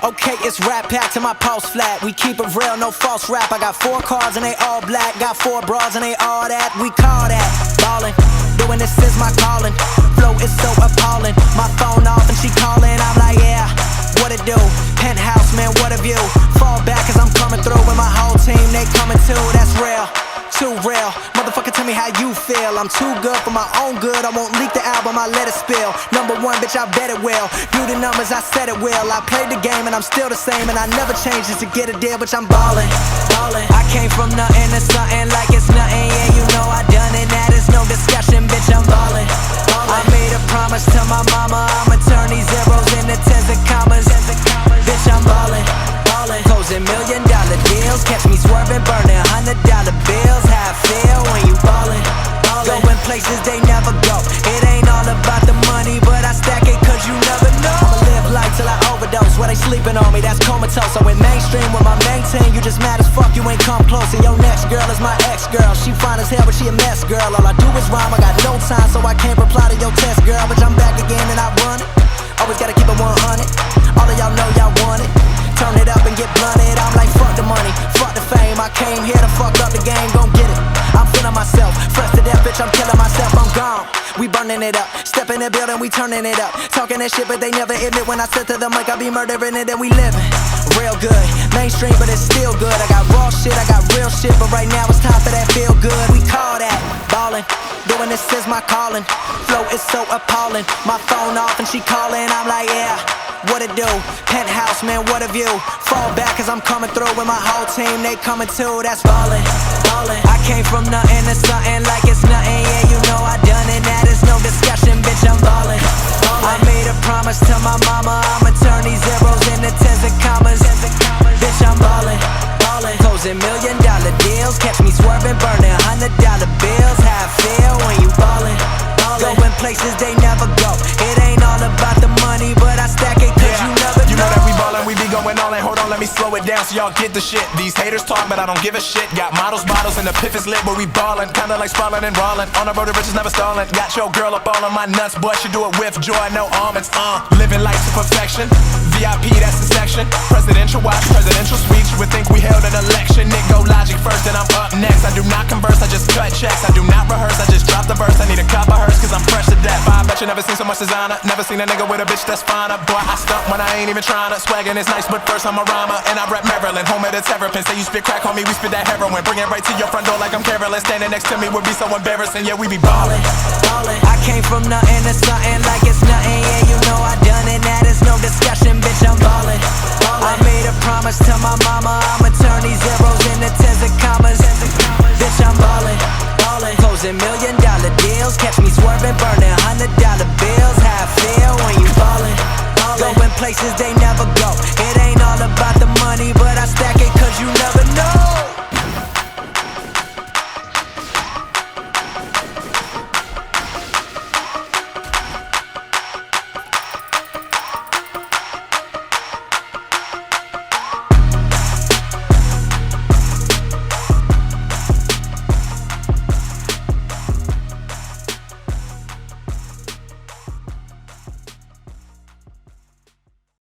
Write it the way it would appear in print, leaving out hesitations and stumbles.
Okay, it's rap pack to my pulse flat. We keep it real, no false rap. I got 4 cars and they all black. Got 4 bras and they all that. We call that ballin'. Doing this is my calling. Flow is so appalling. My phone off and she calling. I'm like, yeah, what it do? Penthouse, man, what a view. Fall back cause I'm coming through with my whole team. They coming too, that's real. Too real, motherfucker, tell me how you feel. I'm too good for my own good. I won't leak the album, I let it spill. #1, bitch, I bet it will. Do the numbers, I said it will. I played the game and I'm still the same, and I never changed just to get a deal, bitch, I'm ballin', ballin'. I came from nothing to something like it's nothing. Yeah, you know I done it, that is no discussion, bitch, I'm ballin', ballin'. I made a promise to my mama, I'ma turn these zeros into tens and commas. Bitch, I'm ballin', ballin'. Closing $1 million deals, catch me swerving, burning $100 bills. How I feel when you ballin', ballin'. Going places they never go. It ain't all about the money, but I stack it cause you never know. I'ma live life till I overdose. While they sleeping on me, that's comatose. I went mainstream with my main team. You just mad as fuck, you ain't come close. And your next girl is my ex-girl. She fine as hell, but she a mess, girl. All I do is rhyme, I got no time, so I can't reply to your test, girl. But I'm back again and I run it. Always gotta keep it 100. All of y'all know y'all want it. Turn it up and get blunted. I'm like, fuck the money, fuck the fame. I came here to fuck up the game, gon' get it. I'm feeling myself, fresh to death, bitch, I'm killing myself, I'm gone. We burning it up, step in the building, we turning it up. Talking that shit, but they never admit when I said to them like I be murdering it and we living real good. Mainstream, but it's still good. I got raw shit, I got real shit, but right now it's time for that feel good. We call that ballin'. Doing this is my calling. Flow is so appalling. My phone off and she calling. I'm like, yeah, what it do? Penthouse, man, what a view. Fall back cause I'm coming through with my whole team. They coming too, that's ballin', ballin'. I came from nothing to something like it's nothing. Yeah, you know I done it, that is no discussion, bitch, I'm ballin', ballin'. I made a promise to my mama, I'ma turn these zeros into tens and commas. Bitch, I'm ballin', ballin'. Closing $1 million deals, catch me swerving, burning $100 bills. How I feel when you ballin', ballin'. Going places they never go. It ain't all about the money, but I stack it cause you never know. You know that we ballin', we be going all in. Hold on, let me slow it down so y'all get the shit. These haters talk, but I don't give a shit. Got models, bottles, and the piff is lit, but we ballin'. Kinda like sprawlin' and rollin'. On the road to riches, never stallin'. Got your girl up all on my nuts, boy, she do it with joy, no almonds. Living life to perfection. VIP, that's the section. Presidential watch, presidential speech. You would think we held an election. Nick go logic first, then I'm up next. I do not converse, I just cut checks. I do not rehearse, I just drop the verse. I need a cup of hers, cause I'm fresh to death. I bet you never seen so much designer. Never seen a nigga with a bitch that's finer. Boy, I stunt when I ain't even tryna. Swaggin' is nice, but first I'm a rhymer. And I rap Maryland, home of the terrapin. Say you spit crack, homie, we spit that heroin. Bring it right to your front door like I'm Carolyn. Standing next to me would be so embarrassing. Yeah, we be ballin', ballin'. I came from nothing to something like it's nothing. Yeah, you know I done it, that is no discussion, bitch, I'm ballin', ballin'. I made a promise to my mama, I'ma turn these zeros into tens and commas. Bitch, I'm ballin', ballin'. Closing $1 million deals, catch me swerving, burning $100 bills. How I feel when you ballin', ballin'. Going places they never go. It ain't all about the